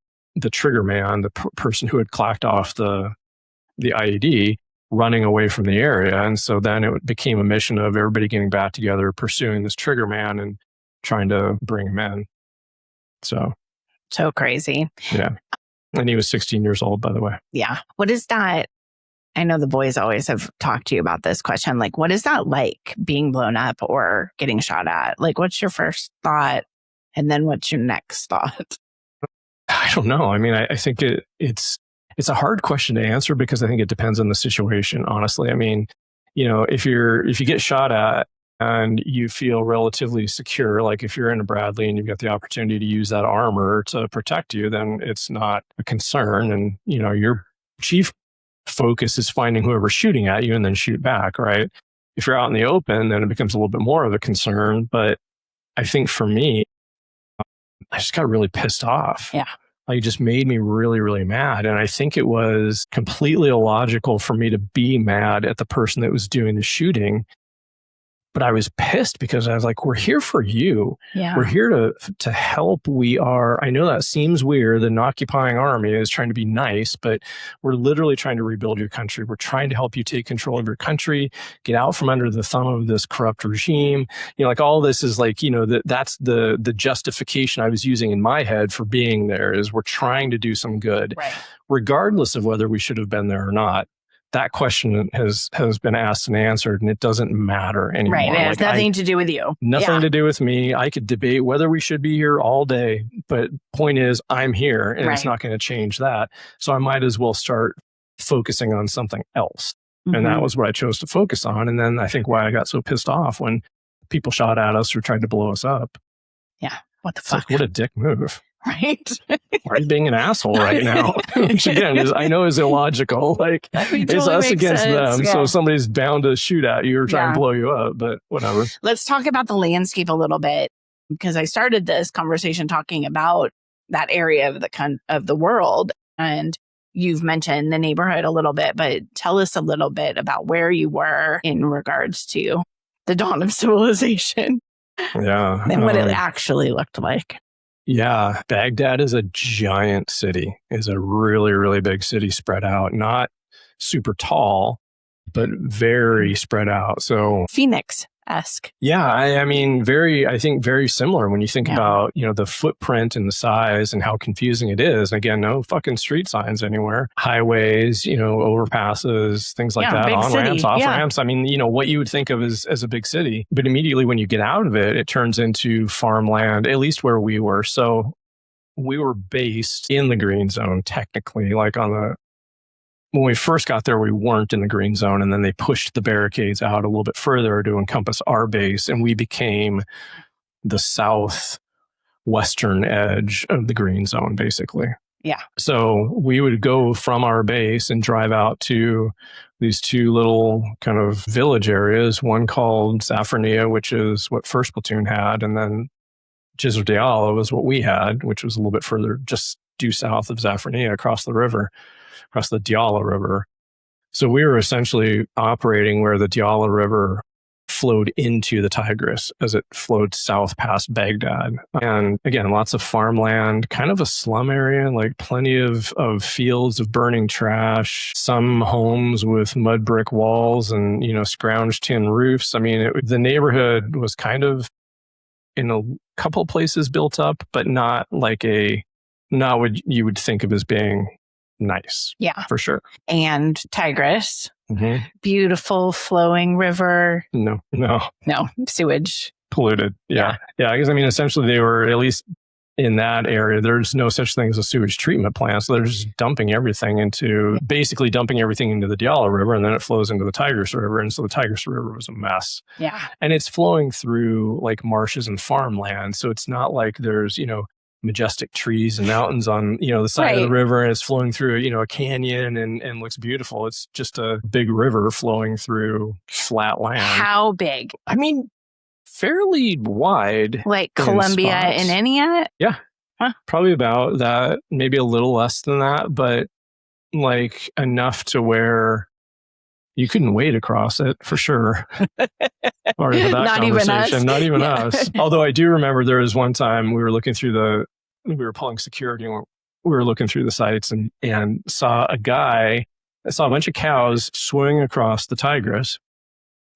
trigger man, the person who had clacked off the IED, running away from the area. And so then it became a mission of everybody getting back together, pursuing this trigger man and trying to bring him in. So crazy. Yeah. And he was 16 years old, by the way. Yeah. What is that? I know the boys always have talked to you about this question. Like, what is that like, being blown up or getting shot at? Like, what's your first thought? And then what's your next thought? I don't know. I mean, I think it's a hard question to answer because I think it depends on the situation, honestly. I mean, if you get shot at and you feel relatively secure, like if you're in a Bradley and you've got the opportunity to use that armor to protect you, then it's not a concern. And, your chief focus is finding whoever's shooting at you and then shoot back, right? If you're out in the open, then it becomes a little bit more of a concern. But I think for me, I just got really pissed off. Yeah. Like, it just made me really, really mad. And I think it was completely illogical for me to be mad at the person that was doing the shooting. But I was pissed because I was like, we're here for you. Yeah. We're here to help. I know that seems weird. An occupying army is trying to be nice, but we're literally trying to rebuild your country. We're trying to help you take control of your country, get out from under the thumb of this corrupt regime. Like all this is like, that's the justification I was using in my head for being there, is we're trying to do some good, right, regardless of whether we should have been there or not. that question has been asked and answered, and it doesn't matter anymore. Right. It has nothing to do with you. Nothing to do with me. I could debate whether we should be here all day, but point is I'm here, and it's not going to change that. So I might as well start focusing on something else. And that was what I chose to focus on. And then I think why I got so pissed off when people shot at us or tried to blow us up. Yeah. What the fuck? Like, what a dick move. Right. Why are you being an asshole right now? Which again I know is illogical. Like, it's us against them. Yeah. So somebody's bound to shoot at you or try and blow you up, but whatever. Let's talk about the landscape a little bit, because I started this conversation talking about that area of the world, and you've mentioned the neighborhood a little bit, but tell us a little bit about where you were in regards to the dawn of civilization. Yeah. And what it actually looked like. Yeah. Baghdad is a giant city, is a really, really big city spread out, not super tall, but very spread out. So Phoenix-esque. Yeah. I think very similar when you think about, the footprint and the size and how confusing it is. Again, no fucking street signs anywhere, highways, overpasses, things like that, on ramps, off ramps. What you would think of as a big city, but immediately when you get out of it, it turns into farmland, at least where we were. So we were based in the green zone, technically, like when we first got there, we weren't in the green zone, and then they pushed the barricades out a little bit further to encompass our base, and we became the southwestern edge of the green zone, basically. Yeah. So we would go from our base and drive out to these two little kind of village areas, one called Zafrania, which is what First Platoon had, and then Jizr Diala was what we had, which was a little bit further, just due south of Zafrania, across the Diyala River. So we were essentially operating where the Diyala River flowed into the Tigris as it flowed south past Baghdad. And again, lots of farmland, kind of a slum area, like plenty of fields of burning trash, some homes with mud brick walls and, scrounged tin roofs. The neighborhood was kind of in a couple places built up, but not what you would think of as being nice. Yeah. For sure. And Tigris. Beautiful flowing river. No. Sewage. Polluted. Yeah. I guess, essentially they were, at least in that area, there's no such thing as a sewage treatment plant. So they're just dumping everything into the Diyala River, and then it flows into the Tigris River. And so the Tigris River was a mess. Yeah. And it's flowing through like marshes and farmland. So it's not like there's, majestic trees and mountains on, the side of the river, and it's flowing through, a canyon and looks beautiful. It's just a big river flowing through flat land. How big? Fairly wide. Like Columbia and Entiat? Yeah. Huh. Probably about that, maybe a little less than that, but like enough to where you couldn't wade across it for sure. Part of that Not conversation. Not even us. Although I do remember there was one time we were were pulling security, and we were looking through the sites and saw a bunch of cows swimming across the Tigris.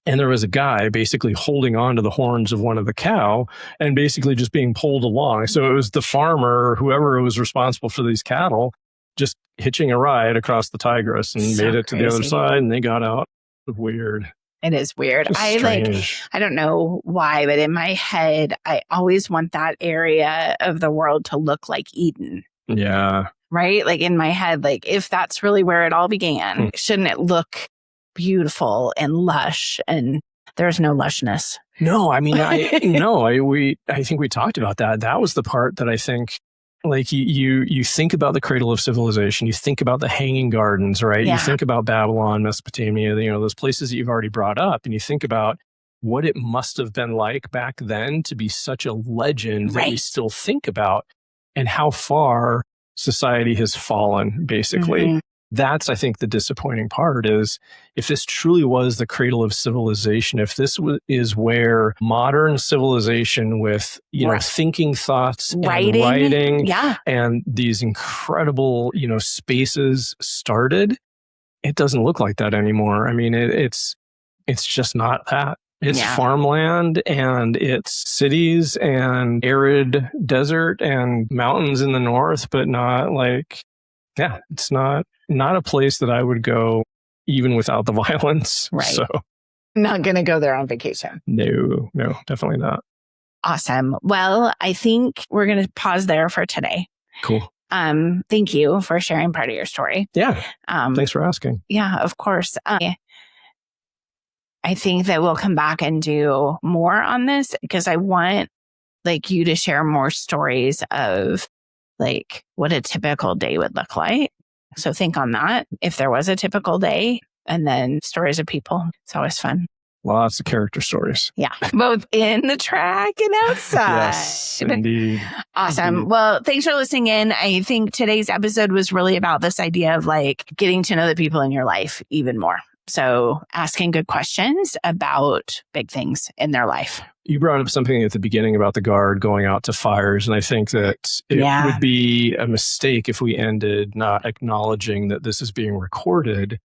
And there was a guy basically holding on to the horns of one of the cow and basically just being pulled along. So it was the farmer, whoever was responsible for these cattle, just hitching a ride across the Tigris and made it to the other side, and they got out. Weird. It is weird. I don't know why, but in my head, I always want that area of the world to look like Eden. Yeah. Right? Like in my head, like if that's really where it all began, shouldn't it look beautiful and lush? And there's no lushness. No, I think we talked about that. That was the part that I think, like you think about the cradle of civilization, you think about the Hanging Gardens, right? Yeah. You think about Babylon, Mesopotamia, those places that you've already brought up, and you think about what it must have been like back then to be such a legend that we still think about, and how far society has fallen, basically. That's, I think, the disappointing part is if this truly was the cradle of civilization, if this is where modern civilization with, thinking thoughts and writing and these incredible, spaces started, it doesn't look like that anymore. It's just not that. It's farmland, and it's cities and arid desert and mountains in the north, but not like, it's not a place that I would go even without the violence. Right. So not going to go there on vacation. no, definitely not. Awesome. Well, I think we're going to pause there for today. Cool. Thank you for sharing part of your story. Yeah. Thanks for asking. Yeah, of course. I think that we'll come back and do more on this because I want like you to share more stories of like what a typical day would look like. So think on that if there was a typical day, and then stories of people. It's always fun. Lots of character stories. Yeah, both in the track and outside. Yes, indeed. Awesome. Indeed. Well, thanks for listening in. I think today's episode was really about this idea of like getting to know the people in your life even more. So asking good questions about big things in their life. You brought up something at the beginning about the Guard going out to fires. And I think that it would be a mistake if we ended not acknowledging that this is being recorded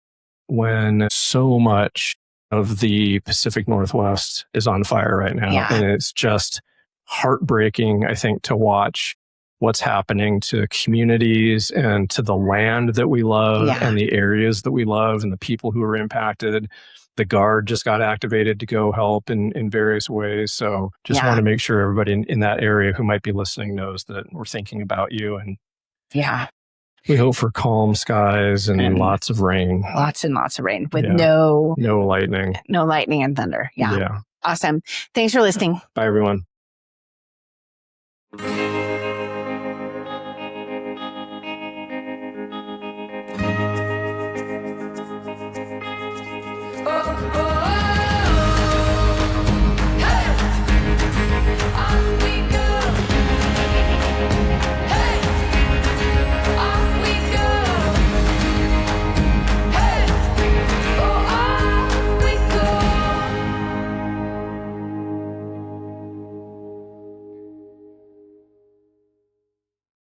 when so much of the Pacific Northwest is on fire right now. Yeah. And it's just heartbreaking, I think, to watch what's happening to communities and to the land that we love and the areas that we love and the people who are impacted. The Guard just got activated to go help in various ways. So just want to make sure everybody in that area who might be listening knows that we're thinking about you. And we hope for calm skies and lots of rain. Lots and lots of rain with no lightning. No lightning and thunder. Yeah. Awesome. Thanks for listening. Bye, everyone. Oh, oh.